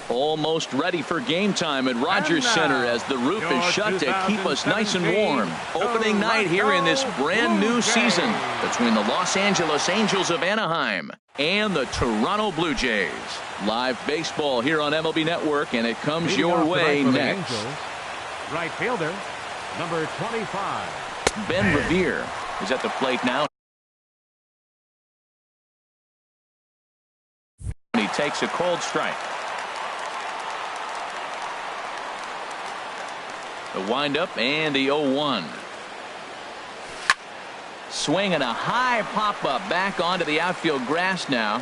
Almost ready for game time at Rogers Center as the roof is shut to keep us nice and warm. Opening night here in this brand new season between the Los Angeles Angels of Anaheim and the Toronto Blue Jays. Live baseball here on MLB Network, and it comes your way next. Right fielder, number 25. Ben Revere is at the plate now. He takes a cold strike. The windup and the 0-1. Swing and a high pop-up back onto the outfield grass now.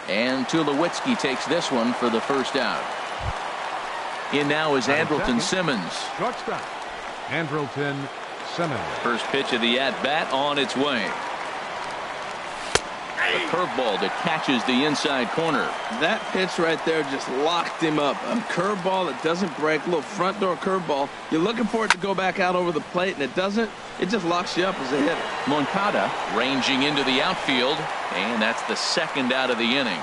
And Tulowitzki takes this one for the first out. In now is Andrelton Simmons. Shortstop, Andrelton Simmons. First pitch of the at-bat on its way. A curveball that catches the inside corner. That pitch right there just locked him up. A curveball that doesn't break, a little front door curveball. You're looking for it to go back out over the plate, and it doesn't. It just locks you up as a hitter. Moncada ranging into the outfield, and that's the second out of the inning.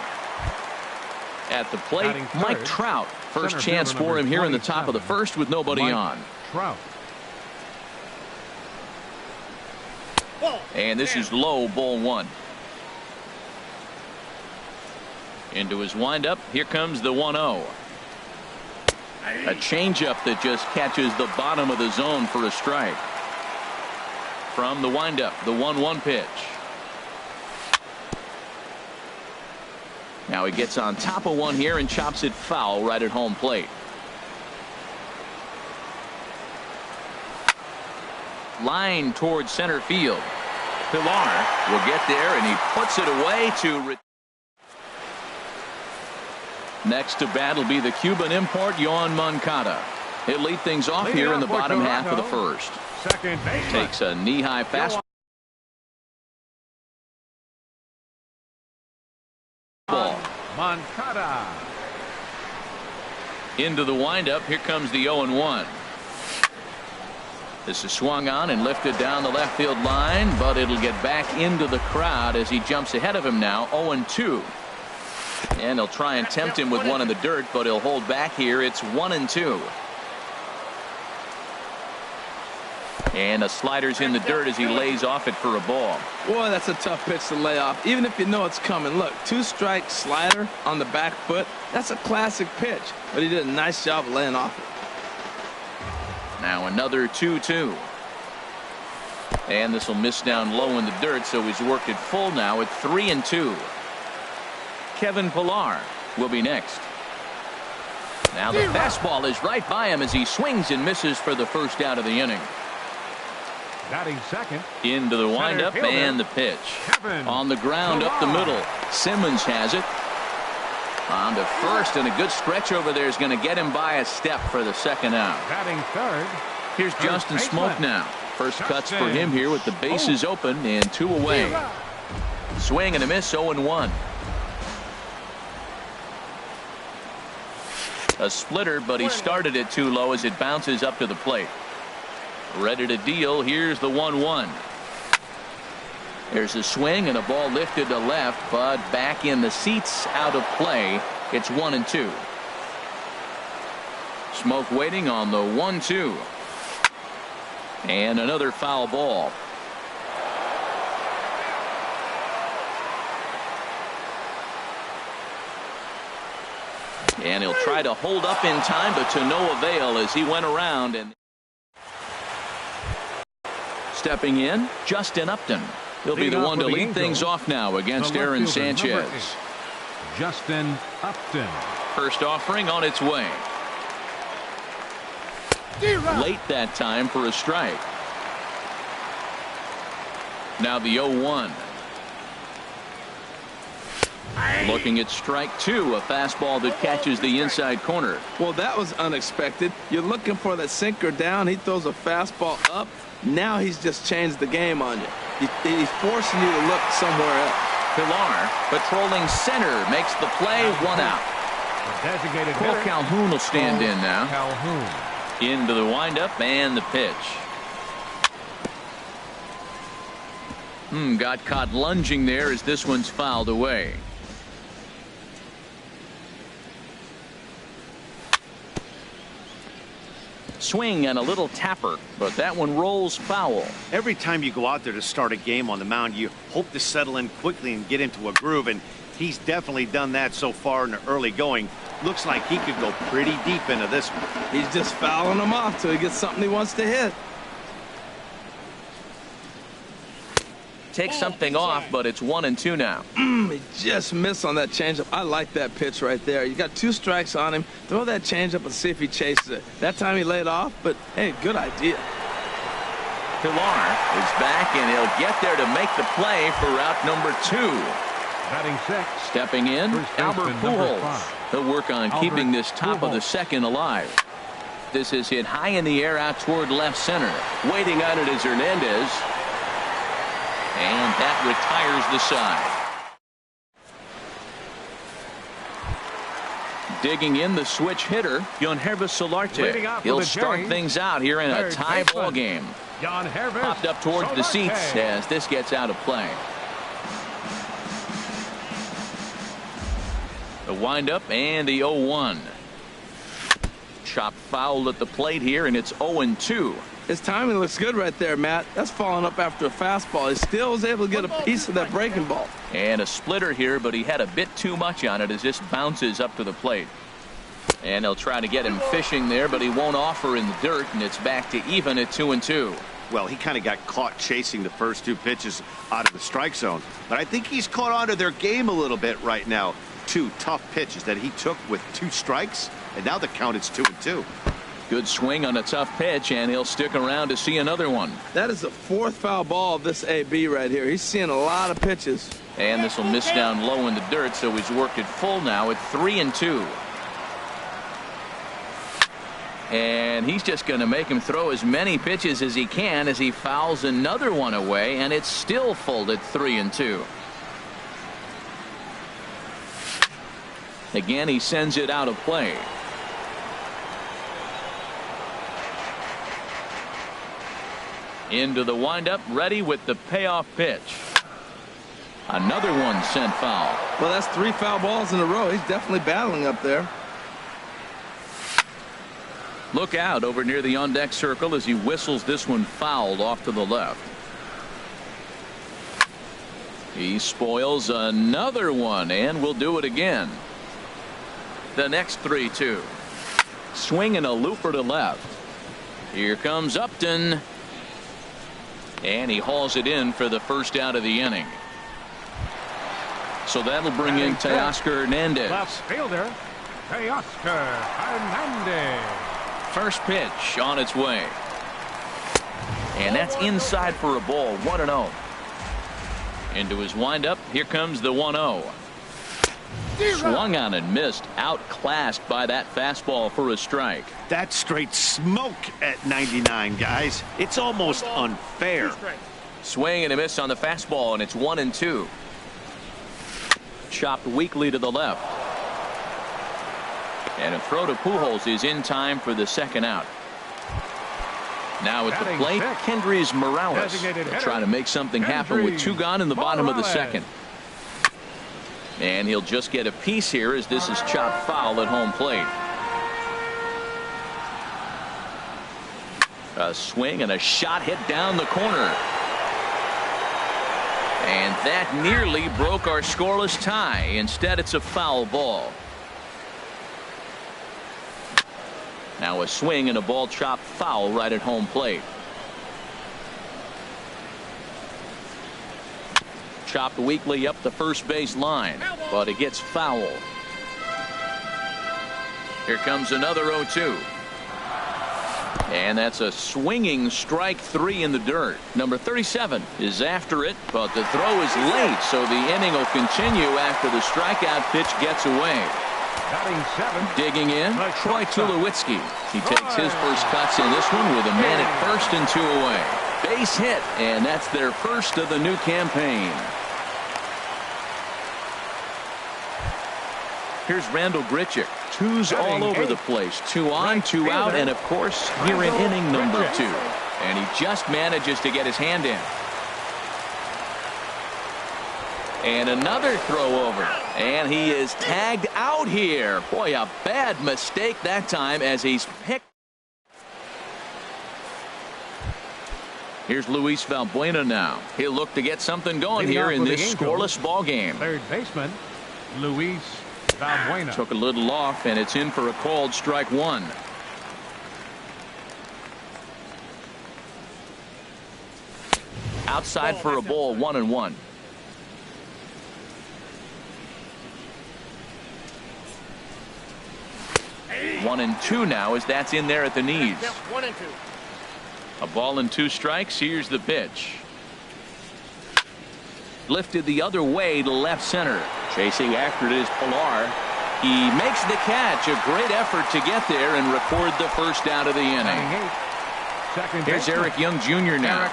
At the plate, Mike Trout. First chance for him here in the top of the first with nobody on. Trout. And this is low, ball one. Into his windup. Here comes the 1-0. A changeup that just catches the bottom of the zone for a strike. From the windup, the 1-1 pitch. Now he gets on top of one here and chops it foul right at home plate. Line towards center field. Pilar will get there, and he puts it away to. Next to bat will be the Cuban import, Yoan Moncada. He'll lead things off here in the bottom half of the first. Second baseman. Takes a knee-high fastball. Moncada. Into the windup. Here comes the 0-1. This is swung on and lifted down the left field line, but it'll get back into the crowd as he jumps ahead of him now. 0-2. And he'll try and tempt him with one in the dirt, but he'll hold back here. It's 1-2. And the slider's in the dirt as he lays off it for a ball. Boy, that's a tough pitch to lay off, even if you know it's coming. Look, 2-strike slider on the back foot. That's a classic pitch, but he did a nice job of laying off it. Now another 2-2. And this will miss down low in the dirt, so he's worked it full now at 3-2. Kevin Pilar will be next. Now the fastball is right by him as he swings and misses for the first out of the inning. Batting second. Into the windup and the pitch. On the ground up the middle. Simmons has it. On to first, and a good stretch over there is going to get him by a step for the second out. Batting third. Here's Justin Smoke now. First cuts for him here with the bases open and 2 away. Swing and a miss, 0-1. A splitter, but he started it too low as it bounces up to the plate. Ready to deal. Here's the 1-1. There's a swing and a ball lifted to left, but back in the seats, out of play. It's 1-2. Smoke waiting on the 1-2. And another foul ball. And he'll try to hold up in time, but to no avail as he went around. And stepping in, Justin Upton. He'll be the one to lead things off now against Aaron Sanchez. Justin Upton. First offering on its way. Late that time for a strike. Now the 0-1. Looking at strike two, a fastball that catches the inside corner. Well, that was unexpected. You're looking for that sinker down. He throws a fastball up. Now he's just changed the game on you. He's forcing you to look somewhere else. Pilar patrolling center makes the play. 1 out. Cole Calhoun will stand in now. Into the windup and the pitch. Got caught lunging there as this one's fouled away. Swing and a little tapper, but that one rolls foul. Every time you go out there to start a game on the mound, you hope to settle in quickly and get into a groove, and he's definitely done that so far in the early going. Looks like he could go pretty deep into this one. He's just fouling them off till he gets something he wants to hit. Takes something off, but it's 1-2 now. He just missed on that changeup. I like that pitch right there. You got 2 strikes on him. Throw that changeup and see if he chases it. That time he laid off, but hey, good idea. Pilar is back, and he'll get there to make the play for route number 2. Batting 6. Stepping in, First Albert baseman, number Pujols. 5. He'll work on keeping this top of the second alive. This is hit high in the air out toward left center. Waiting on it is Hernandez. And that retires the side. Digging in the switch hitter, Yonhervis Solarte. He'll start things out here in a tie ball game. Popped up towards the seats as this gets out of play. The windup and the 0-1. Chopped foul at the plate here, and it's 0-2. His timing looks good right there, Matt. That's following up after a fastball. He still was able to get a piece of that breaking ball. And a splitter here, but he had a bit too much on it as this bounces up to the plate. And they'll try to get him fishing there, but he won't offer in the dirt, and it's back to even at 2-2. Well, he kind of got caught chasing the first 2 pitches out of the strike zone. But I think he's caught on to their game a little bit right now. 2 tough pitches that he took with 2 strikes, and now the count is 2-2. Good swing on a tough pitch, and he'll stick around to see another one. That is the 4th foul ball of this AB right here. He's seeing a lot of pitches. And this will miss down low in the dirt, so he's worked it full now at 3-2. And he's just going to make him throw as many pitches as he can as he fouls another one away, and it's still full at 3-2. Again, he sends it out of play. Into the windup, ready with the payoff pitch. Another one sent foul. Well, that's 3 foul balls in a row. He's definitely battling up there. Look out over near the on-deck circle as he whistles this one fouled off to the left. He spoils another one, and will do it again. The next 3-2. Swing and a looper to left. Here comes Upton. And he hauls it in for the first out of the inning. So that'll bring in Teoscar Hernandez. Left fielder, Teoscar Hernandez. First pitch on its way. And that's inside for a ball, 1-0. Into his windup, here comes the 1-0. Swung on and missed, outclassed by that fastball for a strike. That's straight smoke at 99, guys. It's almost unfair. Swing and a miss on the fastball, and it's 1-2. Chopped weakly to the left. And a throw to Pujols is in time for the second out. Now at the plate, Kendrys Morales. They'll try to make something happen with 2 gone in the bottom of the second. And he'll just get a piece here as this is chopped foul at home plate. A swing and a shot hit down the corner. And that nearly broke our scoreless tie. Instead, it's a foul ball. Now a swing and a ball chopped foul right at home plate. Chopped weakly up the first base line, but it gets foul. Here comes another 0-2. And that's a swinging strike 3 in the dirt. Number 37 is after it, but the throw is late, so the inning will continue after the strikeout pitch gets away. Digging in, Troy Tulowitzki. He takes his first cuts in this one with a man at first and 2 away. Base hit, and that's their first of the new campaign. Here's Randall Grichuk. 2s all over the place. 2 on, 2 out, and of course, here in inning number 2. And he just manages to get his hand in. And another throw over. And he is tagged out here. Boy, a bad mistake that time as he's picked. Here's Luis Valbuena now. He'll look to get something going here in this scoreless ball game. Third baseman, Luis Valbuena. Took a little off, and it's in for a called strike one. Outside for a ball, 1-1. One and two now as that's in there at the knees. 1-2. A ball and 2 strikes. Here's the pitch. Lifted the other way to left center. Chasing after it is Pilar. He makes the catch. A great effort to get there and record the first out of the inning. Here's Eric Young Jr. now. Eric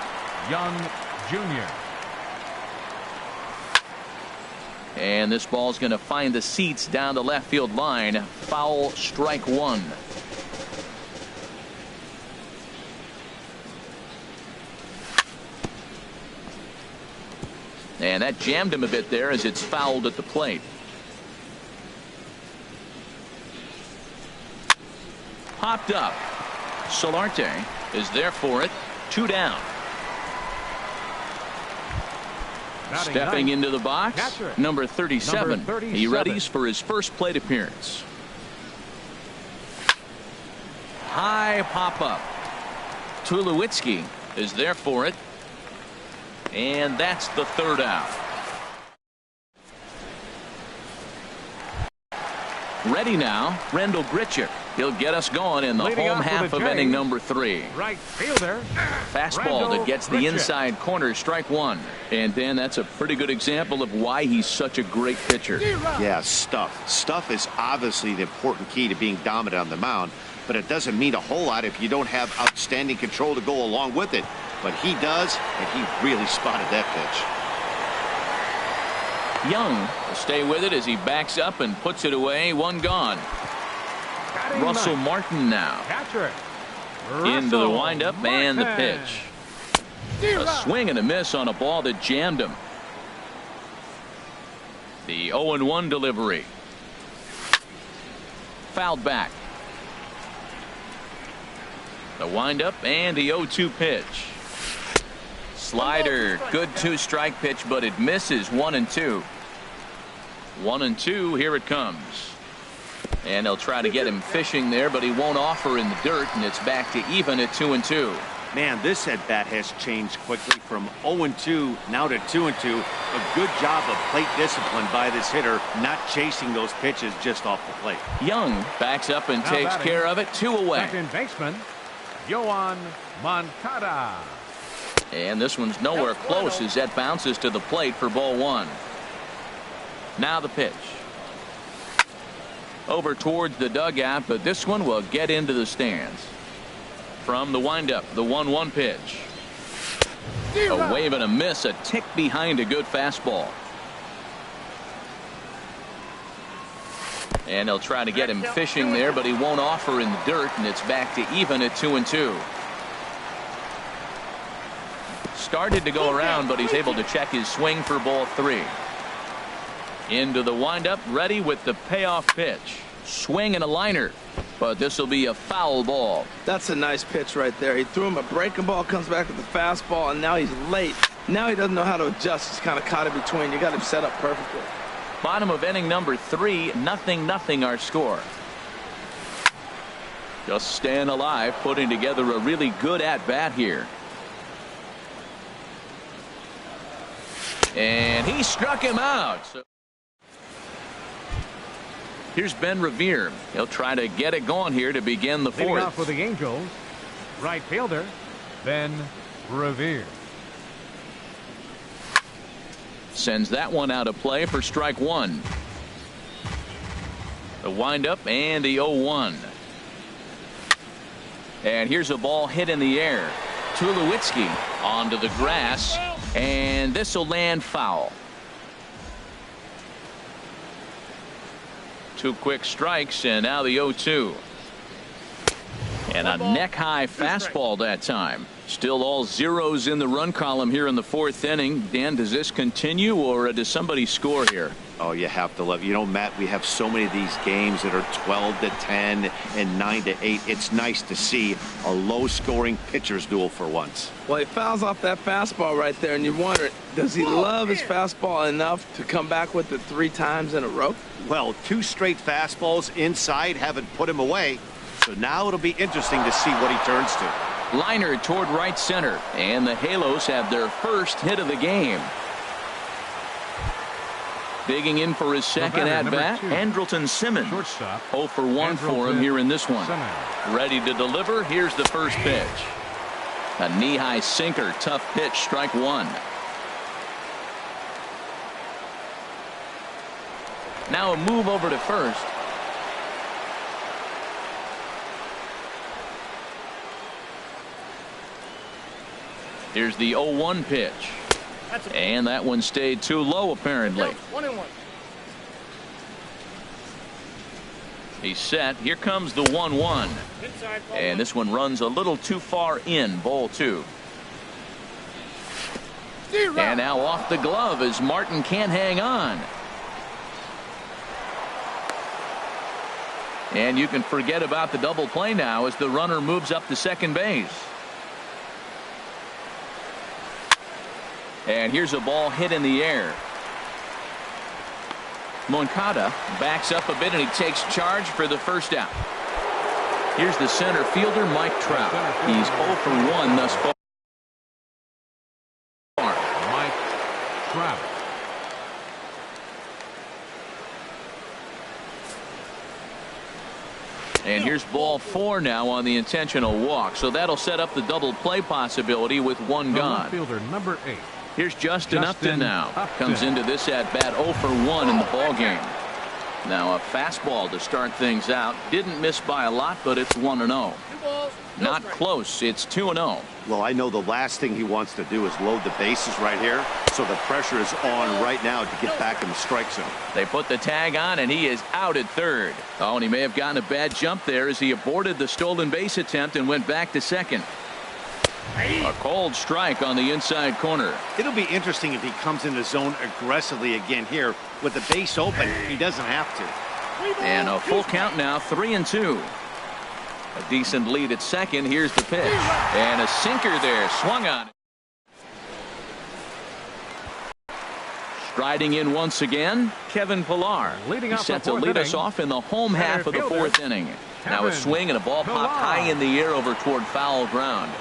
Young Jr. And this ball's going to find the seats down the left field line. Foul, strike one. And that jammed him a bit there as it's fouled at the plate. Popped up. Solarte is there for it. 2 down. Stepping into the box, number 37. He readies for his first plate appearance. High pop up. Tulowitzki is there for it. And that's the 3rd out. Ready now, Randall Grichuk. He'll get us going in the home half of inning number 3. Right fielder. Fastball that gets the inside corner, strike one. And Dan, that's a pretty good example of why he's such a great pitcher. Yeah, stuff. Stuff is obviously the important key to being dominant on the mound, but it doesn't mean a whole lot if you don't have outstanding control to go along with it. But he does, and he really spotted that pitch. Young will stay with it as he backs up and puts it away. 1 gone. Russell Martin now. Catcher. Into the windup and the pitch. A swing and a miss on a ball that jammed him. The 0-1 delivery. Fouled back. The windup and the 0-2 pitch. Slider, good 2-strike pitch, but it misses. 1-2. 1-2. Here it comes. And they'll try to get him fishing there, but he won't offer in the dirt, and it's back to even at 2-2. Man, this at bat has changed quickly from 0-2 now to 2-2. A good job of plate discipline by this hitter, not chasing those pitches just off the plate. Young backs up and takes care of it. 2 away. Second baseman, Yoan Moncada. And this one's nowhere close as that bounces to the plate for ball 1. Now the pitch. Over towards the dugout, but this one will get into the stands. From the windup, the 1-1 pitch. A wave and a miss, a tick behind a good fastball. And they'll try to get him fishing there, but he won't offer in the dirt, and it's back to even at 2-2. Started to go around, but he's able to check his swing for ball 3. Into the windup, ready with the payoff pitch. Swing and a liner, but this will be a foul ball. That's a nice pitch right there. He threw him a breaking ball, comes back with the fastball, and now he's late. Now he doesn't know how to adjust. He's kind of caught in between. You got him set up perfectly. Bottom of inning number 3, 0-0 our score. Just staying alive, putting together a really good at-bat here. And he struck him out. So here's Ben Revere. He'll try to get it going here to begin the 4th. Leading off for the Angels, right fielder, Ben Revere. Sends that one out of play for strike 1. The windup and the 0-1. And here's a ball hit in the air. Tulowitzki onto the grass, and this will land foul. 2 quick strikes, and now the 0-2. And a neck-high fastball that time. Still all zeros in the run column here in the 4th inning. Dan, does this continue, or does somebody score here? Oh, you have to love. You know, Matt, we have so many of these games that are 12-10 and 9-8. It's nice to see a low-scoring pitcher's duel for once. Well, he fouls off that fastball right there, and you wonder, does he love his fastball enough to come back with it 3 times in a row? Well, 2 straight fastballs inside haven't put him away. So now it'll be interesting to see what he turns to. Liner toward right center, and the Halos have their first hit of the game. Digging in for his second at-bat, Andrelton Simmons. 0 for 1 for him here in this one. Ready to deliver. Here's the first pitch. A knee-high sinker. Tough pitch. Strike 1. Now a move over to first. Here's the 0-1 pitch. And that one stayed too low, apparently. 1-1. He's set. Here comes the 1-1. And this one runs a little too far in. Ball 2. And now off the glove as Martin can't hang on. And you can forget about the double play now as the runner moves up to second base. And here's a ball hit in the air. Moncada backs up a bit and he takes charge for the first out. Here's the center fielder, Mike Trout. He's 0 for 1 thus far. Mike Trout. And here's ball 4 now on the intentional walk. So that'll set up the double play possibility with 1 gone. Fielder number 8. Here's Justin Upton now. Comes into this at bat 0 for 1 in the ball game. Now a fastball to start things out. Didn't miss by a lot, but it's 1-0. Not close. It's 2-0. Well, I know the last thing he wants to do is load the bases right here, so the pressure is on right now to get back in the strike zone. They put the tag on, and he is out at third. Oh, and he may have gotten a bad jump there as he aborted the stolen base attempt and went back to second. A cold strike on the inside corner. It'll be interesting if he comes in the zone aggressively again here. With the base open, he doesn't have to. And a full count now, 3-2. A decent lead at second. Here's the pitch. And a sinker there. Swung on. Striding in once again, Kevin Pillar. He's set to lead us off in the home half of the 4th inning. Now a swing and a ball popped high in the air over toward foul ground.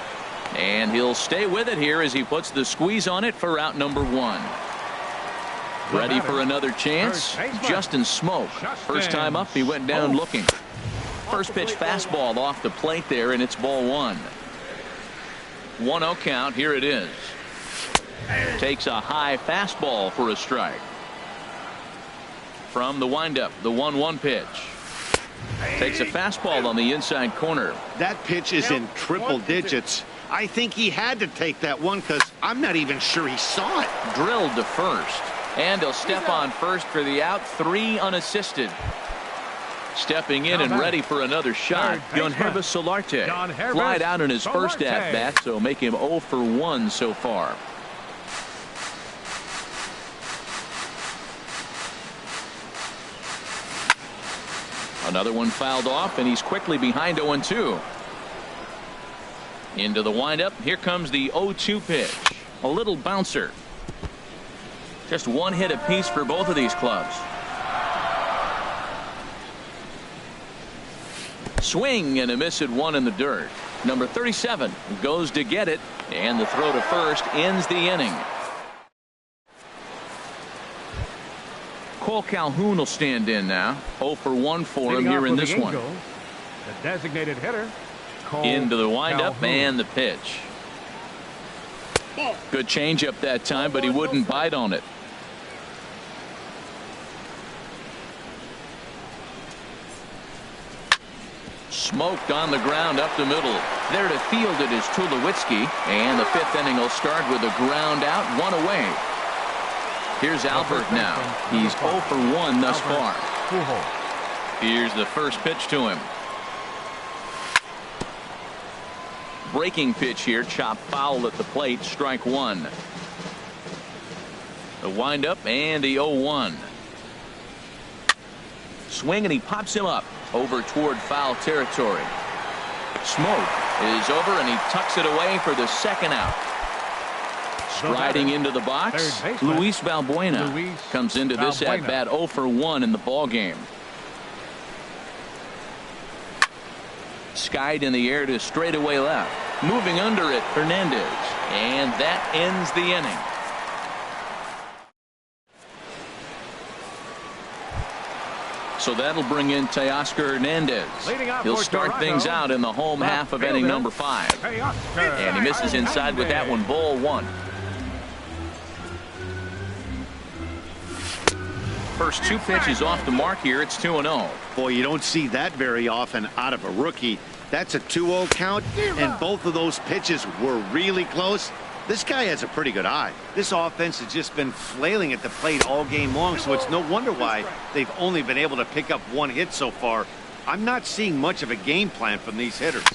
And he'll stay with it here as he puts the squeeze on it for out number 1. Ready for another chance? Justin Smoke. First time up, he went down looking. First pitch fastball off the plate there, and it's ball 1. 1-0 count. Here it is. Takes a high fastball for a strike. From the windup, the 1-1 pitch. Takes a fastball on the inside corner. That pitch is in triple digits. I think he had to take that one because I'm not even sure he saw it. Drilled to first. And he'll step on first for the out. 3 unassisted. Stepping in and ready for another shot, Yonhervis Solarte. Flied out in his first at-bat, so make him 0 for 1 so far. Another one fouled off, and he's quickly behind 0-2. Into the windup. Here comes the 0-2 pitch. A little bouncer. Just 1 hit apiece for both of these clubs. Swing and a miss at 1 in the dirt. Number 37 goes to get it, and the throw to first ends the inning. Cole Calhoun will stand in now. 0 for 1 for him here in this one. The designated hitter. Into the windup and the pitch. Good changeup that time, but he wouldn't bite on it. Smoked on the ground up the middle. There to field it is Tulowitzki, and the 5th inning will start with a ground out, 1 away. Here's Albert now. He's 0 for 1 thus far. Here's the first pitch to him. Breaking pitch here, chopped foul at the plate, strike 1. The windup and the 0-1. swing, and he pops him up over toward foul territory. Smoke is over, and he tucks it away for the second out. Striding into the box, Luis Valbuena comes into this at-bat 0 for 1 in the ball game. Skied in the air to straightaway left. Moving under it, Hernandez. And that ends the inning. So that'll bring in Teoscar Hernandez. He'll start things out in the home half of inning number 5. And he misses inside with that one, ball 1. First 2 pitches off the mark here. It's 2-0. Boy, you don't see that very often out of a rookie. That's a 2-0 count, and both of those pitches were really close. This guy has a pretty good eye. This offense has just been flailing at the plate all game long, so it's no wonder why they've only been able to pick up 1 hit so far. I'm not seeing much of a game plan from these hitters.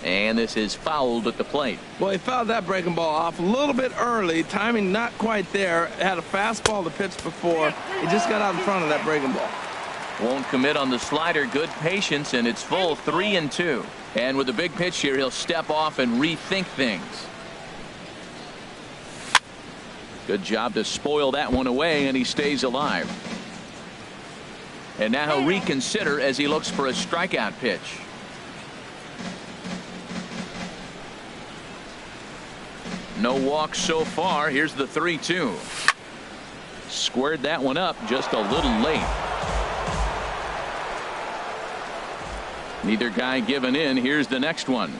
And this is fouled at the plate. Well, he fouled that breaking ball off a little bit early. Timing not quite there. Had a fastball to pitch before. He just got out in front of that breaking ball. Won't commit on the slider. Good patience, and it's full 3-2. And with a big pitch here, he'll step off and rethink things. Good job to spoil that one away, and he stays alive. And now he'll reconsider as he looks for a strikeout pitch. No walks so far. Here's the 3-2. Squared that one up just a little late. Neither guy giving in. Here's the next one.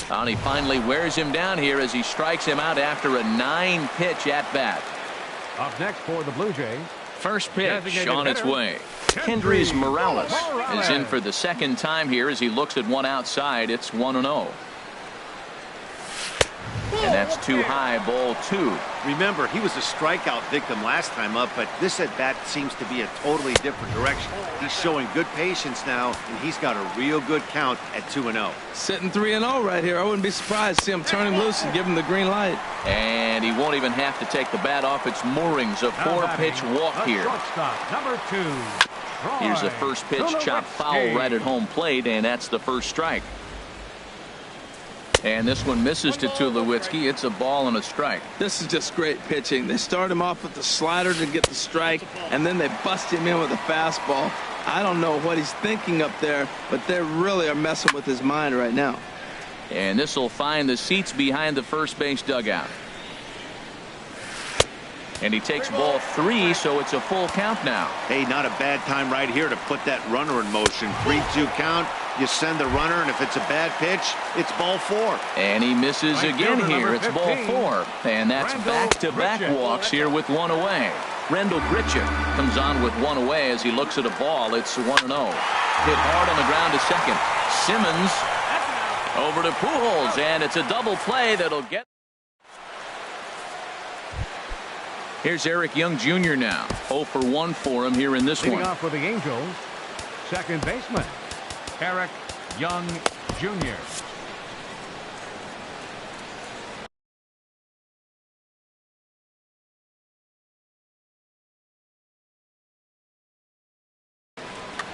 And he finally wears him down here as he strikes him out after a 9-pitch at bat. Up next for the Blue Jays. First pitch on its way. Kendrys Morales is in for the second time here as he looks at one outside. It's 1-0. And that's too high, ball 2. Remember, he was a strikeout victim last time up, but this at-bat seems to be a totally different direction. He's showing good patience now, and he's got a real good count at 2-0. Sitting 3-0 right here. I wouldn't be surprised to see him turn him loose and give him the green light. And he won't even have to take the bat off its moorings. A 4-pitch walk here. Number 2. Here's the first pitch, chopped foul right at home plate, and that's the first strike. And this one misses to Tulowitzki. It's a ball and a strike. This is just great pitching. They start him off with the slider to get the strike, and then they bust him in with a fastball. I don't know what he's thinking up there, but they really are messing with his mind right now. And this will find the seats behind the first base dugout. And he takes ball 3, so it's a full count now. Hey, not a bad time right here to put that runner in motion. 3-2 count. You send the runner, and if it's a bad pitch, it's ball 4. And he misses again here. It's ball 4. And that's back-to-back walks here with one away. Rendell Grichuk comes on with one away as he looks at a ball. It's 1-0. Hit hard on the ground to second. Simmons over to Pujols, and it's a double play that'll get. Here's Eric Young Jr. now. 0 for 1 for him here in this one. Leading off for the Angels, second baseman, Eric Young Jr.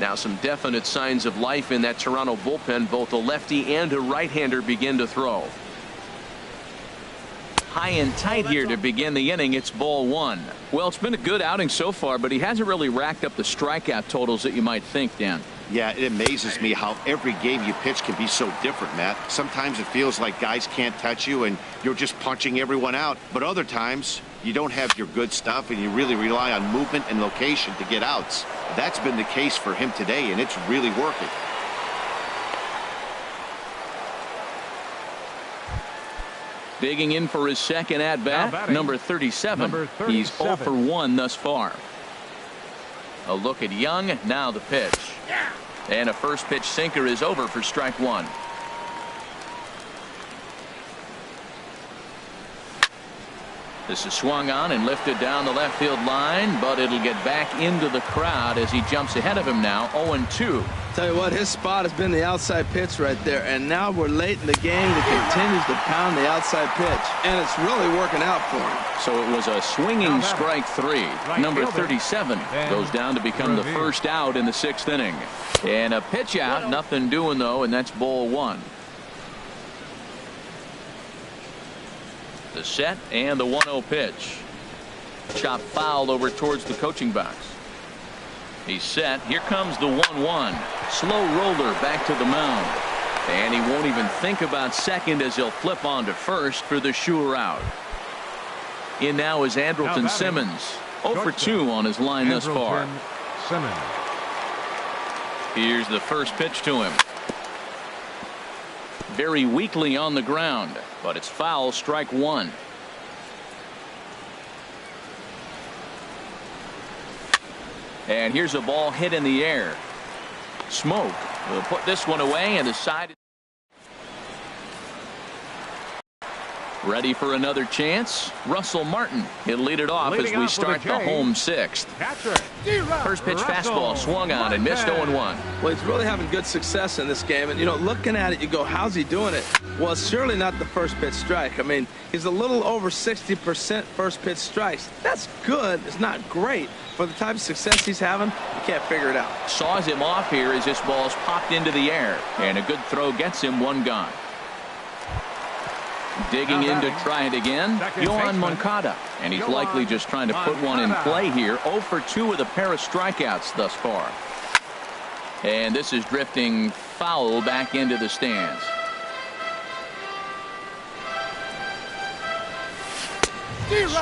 Now some definite signs of life in that Toronto bullpen. Both a lefty and a right-hander begin to throw. High and tight here to begin the inning. It's ball 1. Well, it's been a good outing so far, but he hasn't really racked up the strikeout totals that you might think, Dan. Yeah, it amazes me how every game you pitch can be so different, Matt. Sometimes it feels like guys can't touch you and you're just punching everyone out. But other times you don't have your good stuff and you really rely on movement and location to get outs. That's been the case for him today, and it's really working. Digging in for his second at-bat, number 37. He's 0 for 1 thus far. A look at Young. Now the pitch. And a first pitch sinker is over for strike 1. This is swung on and lifted down the left field line, but it'll get back into the crowd as he jumps ahead of him now, 0-2. Tell you what, his spot has been the outside pitch right there, and now we're late in the game. He continues to pound the outside pitch, and it's really working out for him. So it was a swinging strike 3. Number 37 goes down to become the first out in the 6th inning. And a pitch out, nothing doing though, and that's ball 1. The set and the 1-0 pitch. Chop foul over towards the coaching box. He's set. Here comes the 1-1. Slow roller back to the mound. And he won't even think about second as he'll flip on to first for the sure out. In now is Andrelton Simmons. 0-for-2 on his line thus far. Here's the first pitch to him. Very weakly on the ground, but it's foul, strike 1. And here's a ball hit in the air. Smoke will put this one away, and the side ready for another chance. Russell Martin, he'll lead it off as we start the home 6th. First pitch fastball swung on and missed 0-1. Well, he's really having good success in this game, and looking at it, you go, how's he doing it? Well, it's surely not the first pitch strike. I mean, he's a little over 60% first pitch strikes. That's good. It's not great. For the type of success he's having, you can't figure it out. Saws him off here as this ball's popped into the air, and a good throw gets him 1 gone. Digging in to try it again, Yohan Moncada, and he's likely just trying to put one in play here. 0-for-2 with a pair of strikeouts thus far. And this is drifting foul back into the stands.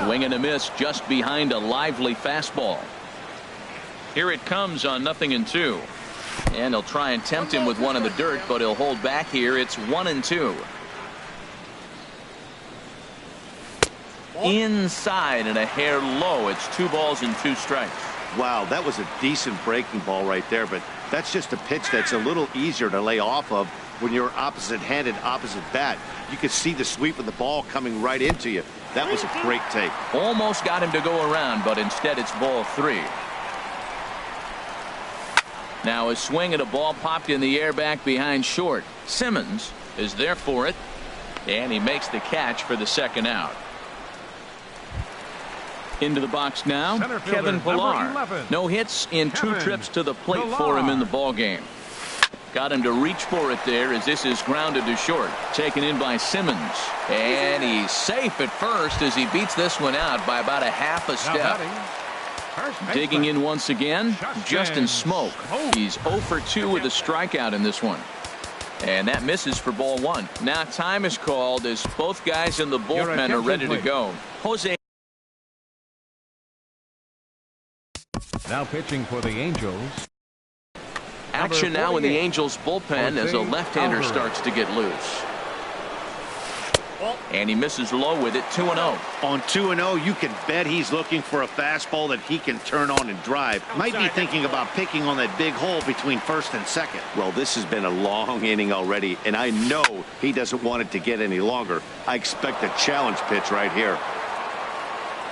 Swing and a miss just behind a lively fastball. Here it comes on 0-2. And he'll try and tempt him with one in the dirt, but he'll hold back here. It's 1-2. Inside and a hair low. It's 2 balls and 2 strikes. Wow, that was a decent breaking ball right there, but that's just a pitch that's a little easier to lay off of when you're opposite-handed, opposite bat. You could see the sweep of the ball coming right into you. That was a great take. Almost got him to go around, but instead it's ball 3. Now a swing at a ball popped in the air back behind short. Simmons is there for it, and he makes the catch for the 2nd out. Into the box now, Kevin Pillar. No hits in 2 trips to the plate for him in the ball game. Got him to reach for it there as this is grounded to short. Taken in by Simmons. And he's safe at first as he beats this one out by about a half a step. Digging in once again, Justin Smoke. He's 0-for-2 with a strikeout in this one. And that misses for ball 1. Now time is called as both guys in the bullpen are ready to go. Jose. Now pitching for the Angels. Action now in the Angels bullpen as a left-hander starts to get loose. And he misses low with it. 2-0. On 2-0, you can bet he's looking for a fastball that he can turn on and drive. Might be thinking about picking on that big hole between first and second. Well, this has been a long inning already, and I know he doesn't want it to get any longer. I expect a challenge pitch right here.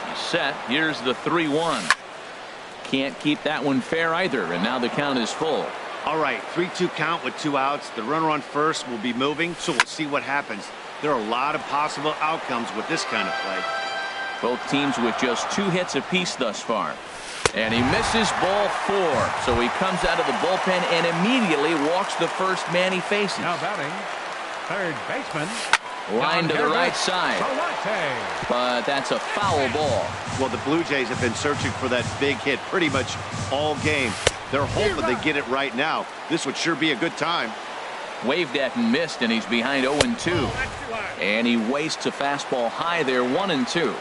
He's set. Here's the 3-1. Can't keep that one fair either, and now the count is full. All right, 3-2 count with 2 outs. The runner on first will be moving, so we'll see what happens. There are a lot of possible outcomes with this kind of play. Both teams with just 2 hits apiece thus far. And he misses ball 4. So he comes out of the bullpen and immediately walks the first man he faces. Now batting, third baseman. Line to the right side. But that's a foul ball. Well, the Blue Jays have been searching for that big hit pretty much all game. They're hoping they get it right now. This would sure be a good time. Waved at and missed, and he's behind 0-2. And he wastes a fastball high there, 1-2.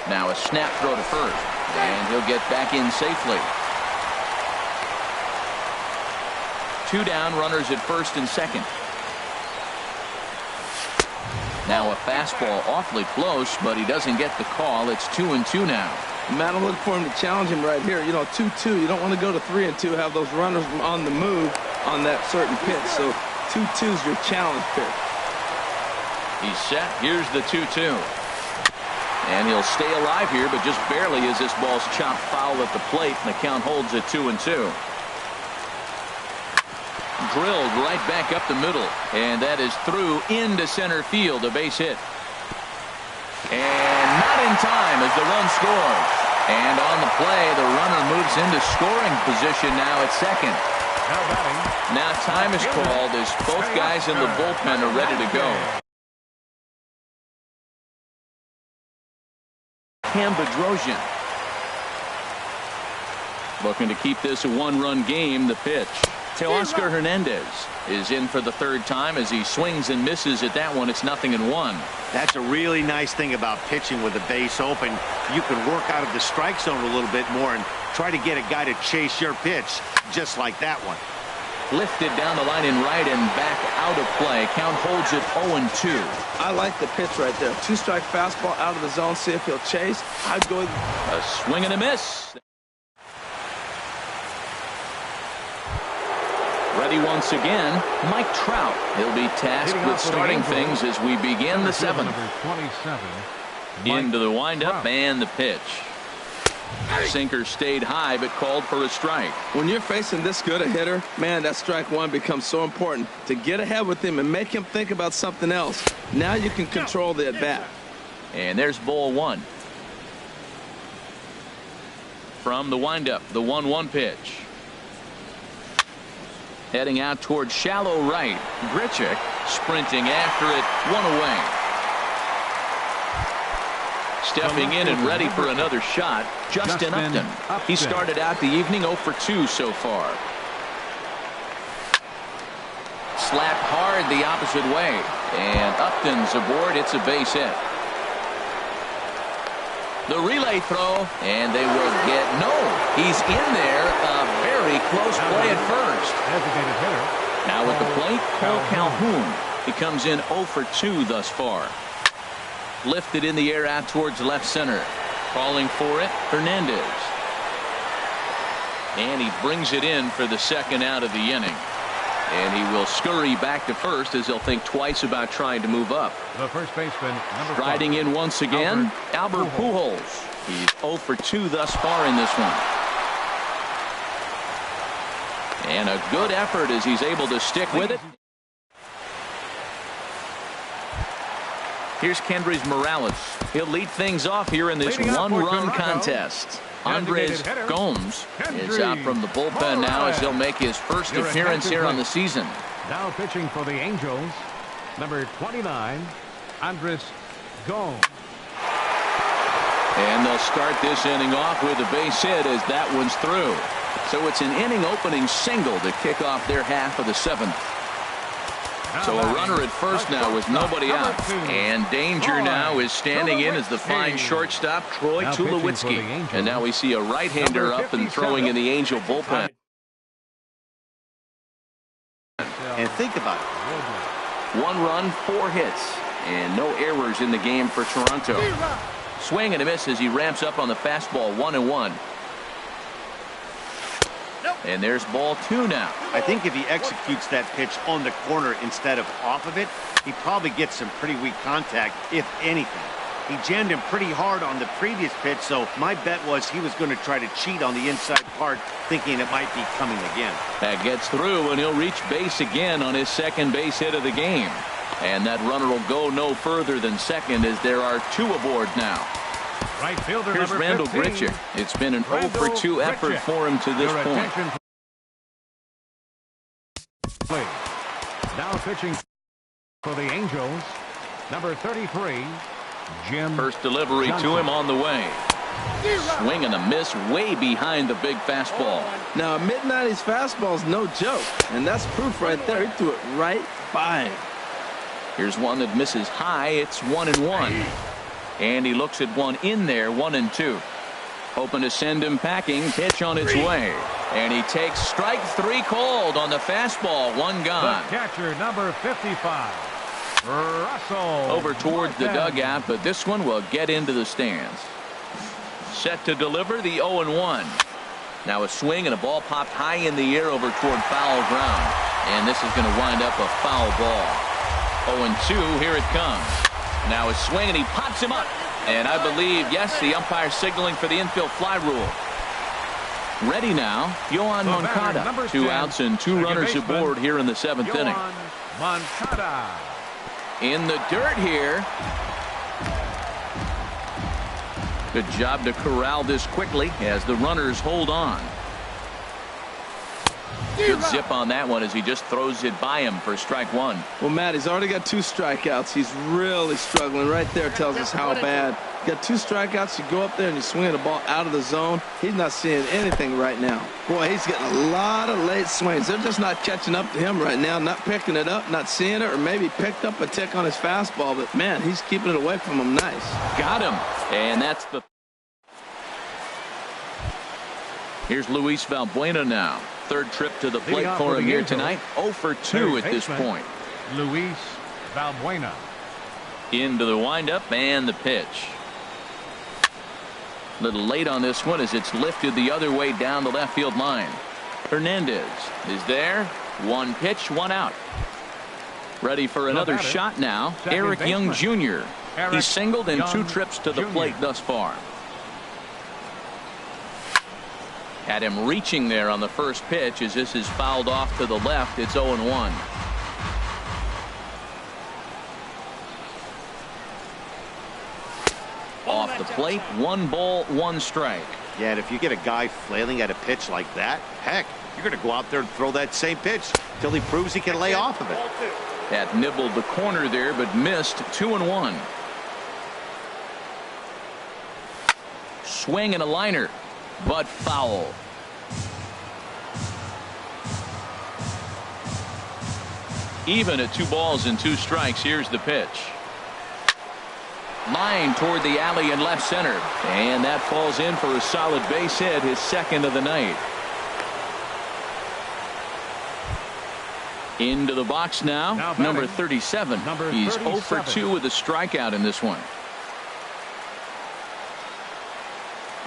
Now a snap throw to first, and he'll get back in safely. 2 down, runners at first and second. Now a fastball awfully close, but he doesn't get the call. It's 2-2 now. Matt, I'm looking for him to challenge him right here. 2-2. You don't want to go to 3-2, have those runners on the move on that certain pitch. So 2-2 is your challenge pitch. He's set. Here's the 2-2. And he'll stay alive here, but just barely as this ball's chopped foul at the plate, and the count holds at 2-2. Drilled right back up the middle, and that is through into center field, a base hit. And not in time as the run scores. And on the play, the runner moves into scoring position now at second. Now time is called as both guys in the bullpen are ready to go. Bedrosian looking to keep this a one-run game. The pitch to Oscar Hernandez is in for the third time as he swings and misses at that one. It's 0-1. That's a really nice thing about pitching with the base open. You can work out of the strike zone a little bit more and try to get a guy to chase your pitch just like that one. Lifted down the line in right and back out of play. Count holds it 0-2. I like the pitch right there. 2-strike fastball out of the zone. See if he'll chase. I'd go. A swing and a miss. Ready once again, Mike Trout. He'll be tasked with starting things as we begin the seventh. Into the windup and the pitch. Sinker stayed high but called for a strike. When you're facing this good a hitter, man, that strike one becomes so important to get ahead with him and make him think about something else. Now you can control the at bat. And there's ball one. From the windup, the 1-1 pitch. Heading out towards shallow right. Grichuk sprinting after it, one away. Stepping in and ready for another shot, Justin Upton. He started out the evening 0 for 2 so far. Slapped hard the opposite way. And Upton's aboard. It's a base hit. The relay throw, and they will get no. He's in there. A very close play at first. Now at the plate, Cole Calhoun. He comes in 0 for 2 thus far. Lifted in the air out towards left center. Calling for it, Hernandez. And he brings it in for the second out of the inning. And he will scurry back to first as he'll think twice about trying to move up. The first baseman, riding in once again, Albert Pujols. He's 0 for 2 thus far in this one. And a good effort as he's able to stick with it. Here's Kendrys Morales. He'll lead things off here in this one-run contest. Andres Gomes is out from the bullpen now as he'll make his first appearance here on the season. Now pitching for the Angels, number 29, Andres Gomes. And they'll start this inning off with a base hit as that one's through. So it's an inning opening single to kick off their half of the seventh. So a runner at first now with nobody out. And danger now is standing in as the fine shortstop, Troy Tulowitzki. And now we see a right-hander up and throwing in the Angel bullpen. And think about it. 1 run, 4 hits, and no errors in the game for Toronto. Swing and a miss as he ramps up on the fastball, 1-1. And there's ball 2 now. I think if he executes that pitch on the corner instead of off of it, he probably gets some pretty weak contact, if anything. He jammed him pretty hard on the previous pitch, so my bet was he was going to try to cheat on the inside part, thinking it might be coming again. That gets through, and he'll reach base again on his second base hit of the game. And that runner will go no further than second as there are 2 aboard now. Right fielder, here's Randall Grichuk. It's been an 0 for 2 effort for him to this point. Now pitching for the Angels, number 33, Jim. First delivery Johnson. to him on the way. Swing and a miss way behind the big fastball. Now, a mid-90s fastball is no joke, and that's proof right there. He threw it right by him. Here's one that misses high. It's 1-1. And he looks at one in there, 1-2. Hoping to send him packing. Pitch on its way. And he takes strike 3 called on the fastball. 1 gone. The catcher, number 55, Russell. Over towards the dugout, but this one will get into the stands. Set to deliver the 0-1. Now a swing and a ball popped high in the air over toward foul ground. And this is going to wind up a foul ball. 0-2, here it comes. Now a swing and he pops him up. And I believe, yes, the umpire signaling for the infield fly rule. Ready now, Yohan Moncada. 2 outs and 2 runners aboard here in the 7th inning. Moncada. In the dirt here. Good job to corral this quickly as the runners hold on. Good zip on that one as he just throws it by him for strike 1. Well, Matt, he's already got 2 strikeouts. He's really struggling. Right there tells us how bad. You got 2 strikeouts. You go up there and you swing the ball out of the zone. He's not seeing anything right now. Boy, he's getting a lot of late swings. They're just not catching up to him right now, not picking it up, not seeing it, or maybe picked up a tick on his fastball. But, man, he's keeping it away from him nice. Got him. And that's the... Here's Luis Valbuena now. 3rd trip to the plate for him here tonight. 0 for 2 at this point. Luis Valbuena. Into the windup and the pitch. A little late on this one as it's lifted the other way down the left field line. Hernandez is there. 1 pitch, 1 out. Ready for another shot now. Eric Young Jr. He's singled in 2 trips to the plate thus far. Had him reaching there on the first pitch as this is fouled off to the left. It's 0-1. Off the plate, 1 ball, 1 strike. Yeah, and if you get a guy flailing at a pitch like that, heck, you're going to go out there and throw that same pitch till he proves he can lay off of it. That nibbled the corner there, but missed. 2-1. Swing and a liner, but foul. Even at 2 balls and 2 strikes. Here's the pitch. Line toward the alley in left center. And that falls in for a solid base hit, his 2nd of the night. Into the box now number 37. He's 0 for 2 with a strikeout in this one.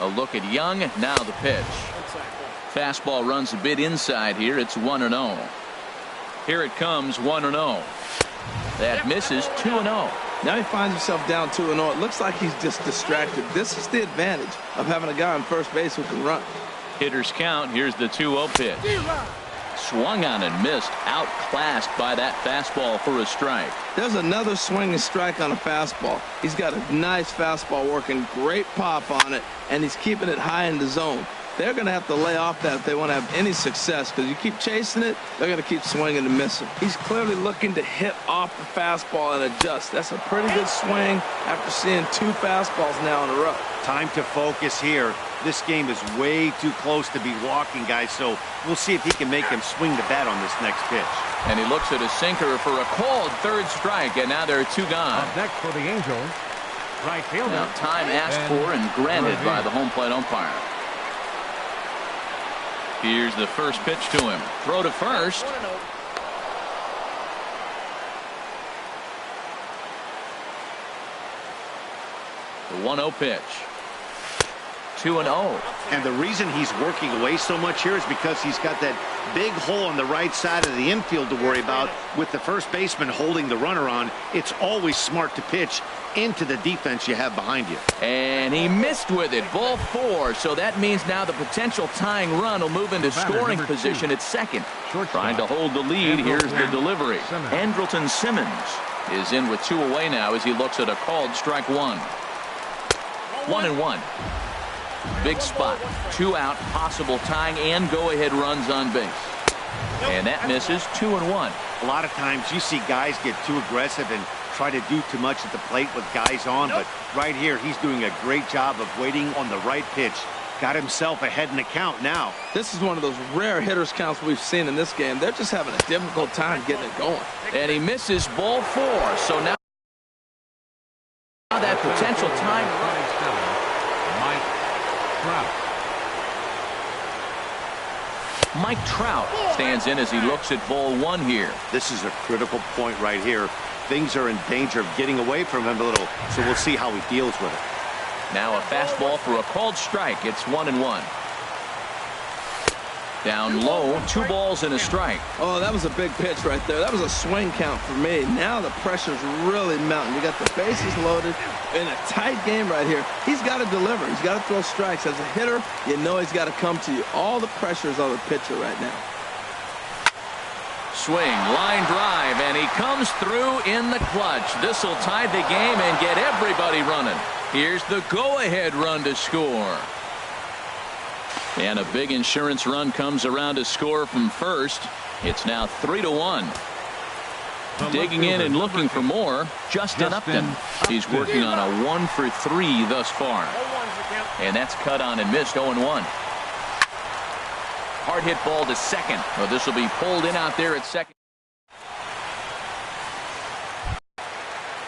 A look at Young. Now the pitch. Fastball runs a bit inside here. It's 1-0. Here it comes, 1-0. That misses. 2-0. Now he finds himself down 2-0. It looks like he's just distracted. This is the advantage of having a guy on first base who can run. Hitters count. Here's the 2-0 pitch. Swung on and missed. Outclassed by that fastball for a strike. There's another swinging strike on a fastball. He's got a nice fastball working. Great pop on it. And he's keeping it high in the zone. They're going to have to lay off that if they want to have any success, because you keep chasing it, they're going to keep swinging and missing. He's clearly looking to hit off the fastball and adjust. That's a pretty good swing after seeing 2 fastballs now in a row. Time to focus here. This game is way too close to be walking, guys, so we'll see if he can make them swing the bat on this next pitch. And he looks at a sinker for a called 3rd strike, and now there are 2 gone. Up next for the Angels, right fielder. Now time asked for and granted by the home plate umpire. Here's the first pitch to him. Throw to first. The 1-0 pitch. 2-0. And the reason he's working away so much here is because he's got that big hole on the right side of the infield to worry about. With the first baseman holding the runner on, it's always smart to pitch into the defense you have behind you. And he missed with it. Ball 4. So that means now the potential tying run will move into scoring position at second. Trying to hold the lead. Here's the delivery. Andrelton Simmons is in with 2 away now as he looks at a called strike 1. 1-1. Big spot. 2 out. Possible tying and go-ahead runs on base. And that misses. 2-1. A lot of times you see guys get too aggressive and try to do too much at the plate with guys on, but right here he's doing a great job of waiting on the right pitch. Got himself ahead in the count now. This is one of those rare hitters counts we've seen in this game. They're just having a difficult time getting it going. And he misses ball 4. So now that potential time. Mike Trout stands in as he looks at ball 1 here. This is a critical point right here. Things are in danger of getting away from him a little, so we'll see how he deals with it. Now a fastball for a called strike. It's 1-1. Down low, 2 balls and a strike. Oh, that was a big pitch right there. That was a swing count for me. Now the pressure's really mounting. You got the bases loaded in a tight game right here. He's got to deliver. He's got to throw strikes. As a hitter, you know he's got to come to you. All the pressure is on the pitcher right now. Swing, line drive, and he comes through in the clutch. This will tie the game and get everybody running. Here's the go-ahead run to score. And a big insurance run comes around to score from first. It's now 3-1. Digging in and looking for more, Justin Upton. He's working on a 1 for 3 thus far. And that's cut on and missed 0-1. Hard hit ball to second. Well, this will be pulled in out there at second.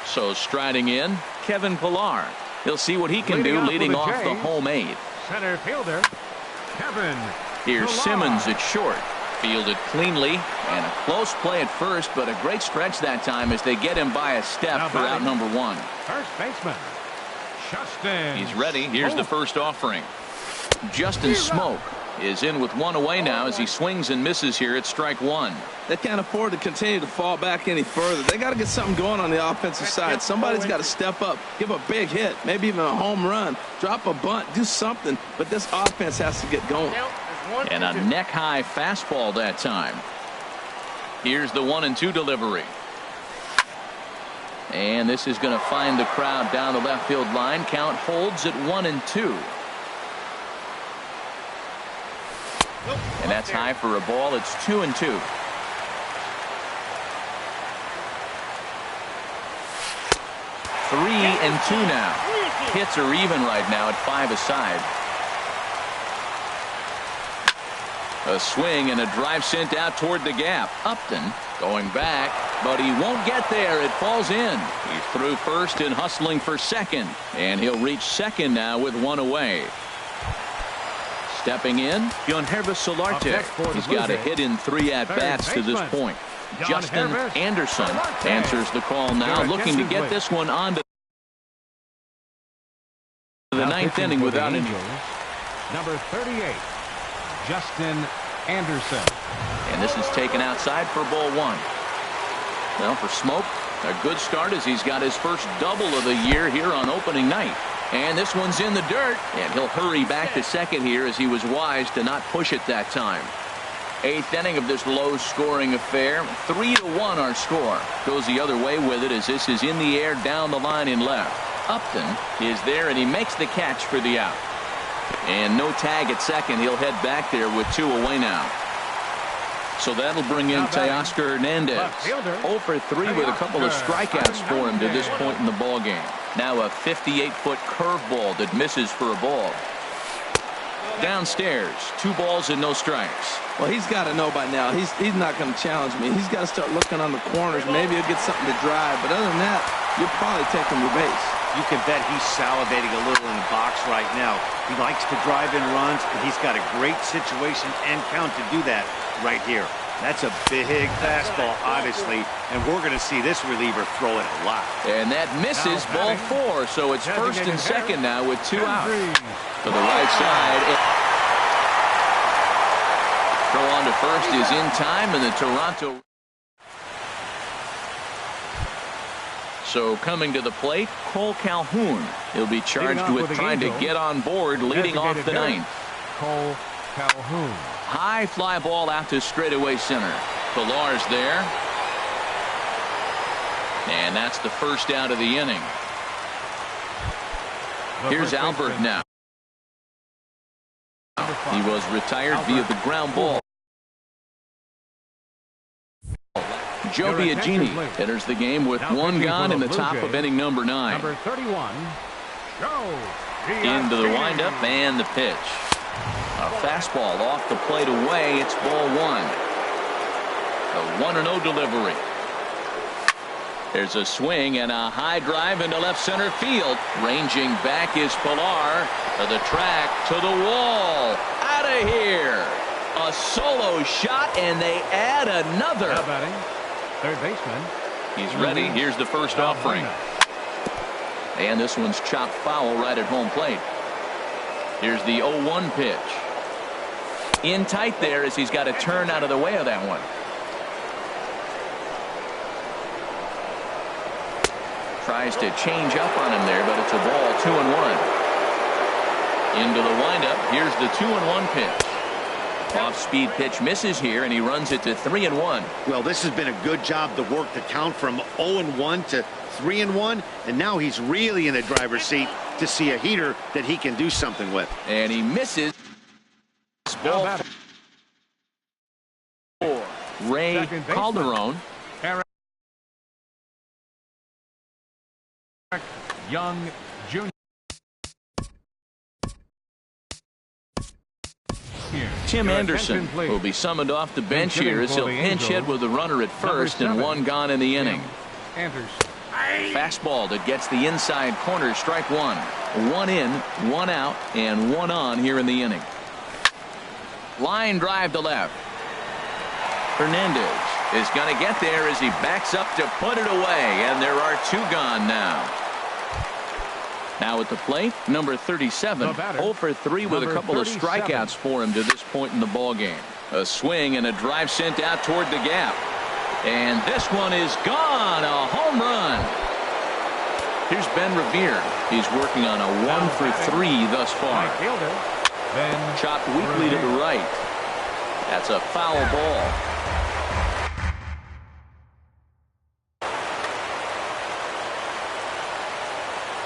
So striding in, Kevin Pillar. He'll see what he can do leading off the home 8. Center fielder, Kevin. Here's Simmons at short. Fielded cleanly and a close play at first, but a great stretch that time as they get him by a step for out number 1. First baseman, Justin. He's ready. Here's the first offering. Justin Smoke is in with 1 away now as he swings and misses here at strike 1. They can't afford to continue to fall back any further. They got to get something going on the offensive side. Somebody's got to step up, give a big hit, maybe even a home run, drop a bunt, do something. But this offense has to get going. And a neck-high fastball that time. Here's the 1-2 delivery. And this is going to find the crowd down the left field line. Count holds at 1-2. And that's high for a ball. It's 2-2. Three and 2 now. Hits are even right now at 5 aside. A swing and a drive sent out toward the gap. Upton going back, but he won't get there. It falls in. He's through first and hustling for second, and he'll reach second now with 1 away. Stepping in, Yonhervis Solarte. He's got a hit in 3 at-bats to this point. Justin Anderson answers the call now, looking to get this one on to the 9th inning without any. Number 38, Justin Anderson. And this is taken outside for ball 1. Well, for Smoke, a good start as he's got his first double of the year here on opening night. And this one's in the dirt, and he'll hurry back to second here as he was wise to not push it that time. 8th inning of this low-scoring affair. 3-1 our score. Goes the other way with it as this is in the air down the line in left. Upton is there, and he makes the catch for the out. And no tag at second. He'll head back there with 2 away now. So that'll bring in Teoscar Hernandez. 0 for 3 with a couple of strikeouts for him to this point in the ball game. Now a 58-foot curveball that misses for a ball. Downstairs, 2 balls and no strikes. Well, he's got to know by now. He's not going to challenge me. He's got to start looking on the corners. Maybe he'll get something to drive. But other than that, you'll probably take him to base. You can bet he's salivating a little in the box right now. He likes to drive in runs, and he's got a great situation and count to do that right here. That's a big fastball, obviously, and we're going to see this reliever throw it a lot. And that misses ball 4, so it's first and second now with 2 out. To the right side. Throw on to first is in time, and the Toronto. So coming to the plate, Cole Calhoun. He'll be charged with trying to get on board leading off the 9th. Cole Calhoun. High fly ball out to straightaway center. Pillar's there. And that's the first out of the inning. Here's Albert now. He was retired via the ground ball. Joe Biagini enters the game with 1 gone in the top of inning number 9. Number 31, Joe Into the windup and the pitch. A fastball off the plate away. It's ball 1. A 1-0 delivery. There's a swing and a high drive into left center field. Ranging back is Pillar. To the track, to the wall. Out of here. A solo shot, and they add another. Now batting, third baseman. He's ready. Here's the first offering. And this one's chopped foul right at home plate. Here's the 0-1 pitch. In tight there as he's got to turn out of the way of that one. Tries to change up on him there, but it's a ball 2-1. Into the windup. Here's the 2-1 pitch. Off-speed pitch misses here, and he runs it to 3-1. Well, this has been a good job to work the count from 0-1 to 3-1, and now he's really in the driver's seat to see a heater that he can do something with. And he misses. Ball 4. Ray Calderon. Eric Young Jr. Tim Anderson will be summoned off the bench here as he'll pinch hit with the runner at first and one gone in the inning. Fastball that gets the inside corner, strike one. One in, one out, and one on here in the inning. Line drive to left. Hernandez is going to get there as he backs up to put it away, and there are two gone now. Now at the plate, number 37, 0 for 3 with a couple of strikeouts for him to this point in the ball game. A swing and a drive sent out toward the gap. And this one is gone, a home run. Here's Ben Revere. He's working on a 1 for 3 thus far. Chopped weakly to the right. That's a foul ball.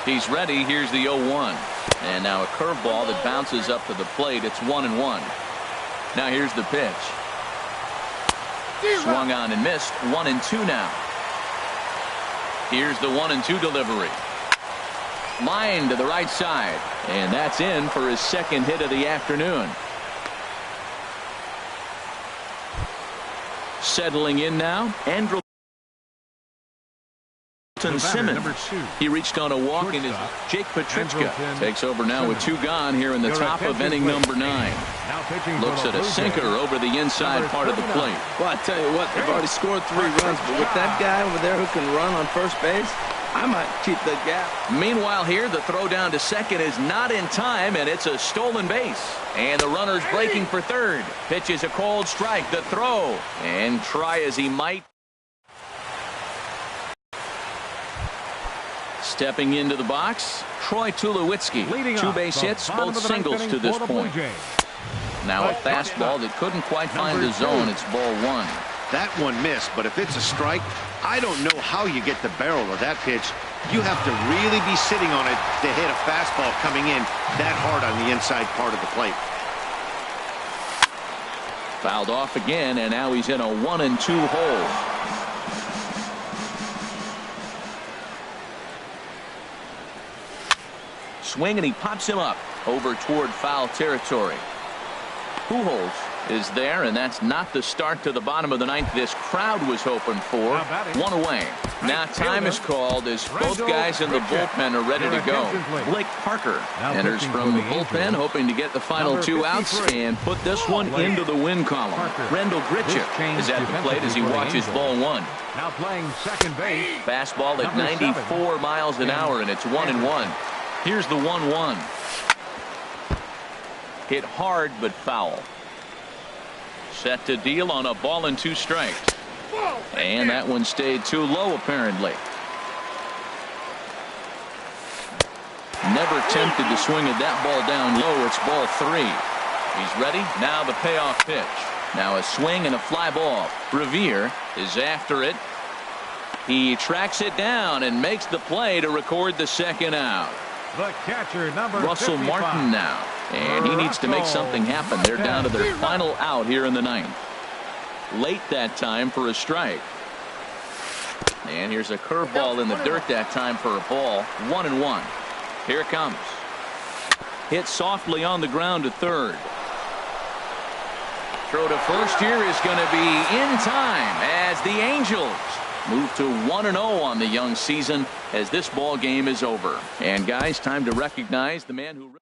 He's ready. Here's the 0-1. And now a curveball that bounces up to the plate. It's 1-1. Now here's the pitch. Swung on and missed. 1-2 now. Here's the 1-2 delivery. Line to the right side. And that's in for his second hit of the afternoon. Settling in now, Andrew Simmons. He reached on a walk in his Jake Petrichka takes over now with two gone here in the top of inning number 9. Looks at a sinker over the inside part of the plate. Well, I tell you what, they've already scored 3 runs, but with that guy over there who can run on first base, I might keep the gap. Meanwhile here, the throw down to second is not in time, and it's a stolen base. And the runner's breaking for third. Pitches a cold strike, the throw. And try as he might. Stepping into the box, Troy Tulowitzki. 2 base hits, both singles to this point. Now a fastball that couldn't quite find the zone. It's ball 1. That one missed, but if it's a strike, I don't know how you get the barrel of that pitch. You have to really be sitting on it to hit a fastball coming in that hard on the inside part of the plate. Fouled off again, and now he's in a 1-2 hole. Swing, and he pops him up over toward foul territory. Pujols is there, and that's not the start to the bottom of the 9th this crowd was hoping for. 1 away. Now time is called as both guys in the bullpen are ready to go. Blake Parker enters from the bullpen, hoping to get the final 2 outs and put this one into the win column. Rendell Grichuk is at the plate as he watches ball 1. Now playing second base. Fastball at 94 miles an hour, and it's 1-1. Here's the 1-1. Hit hard but foul. Set to deal on a ball and 2 strikes. And that one stayed too low apparently. Never tempted to swing at that ball down low. It's ball 3. He's ready. Now the payoff pitch. Now a swing and a fly ball. Revere is after it. He tracks it down and makes the play to record the second out. The catcher, number Russell 55. Martin now. And he needs to make something happen. They're down to their final out here in the 9th. Late that time for a strike. And here's a curveball in the dirt that time for a ball. 1-1. Here it comes. Hit softly on the ground to third. Throw to first here is going to be in time as the Angels move to 1-0 on the young season as this ball game is over. And guys, time to recognize the man who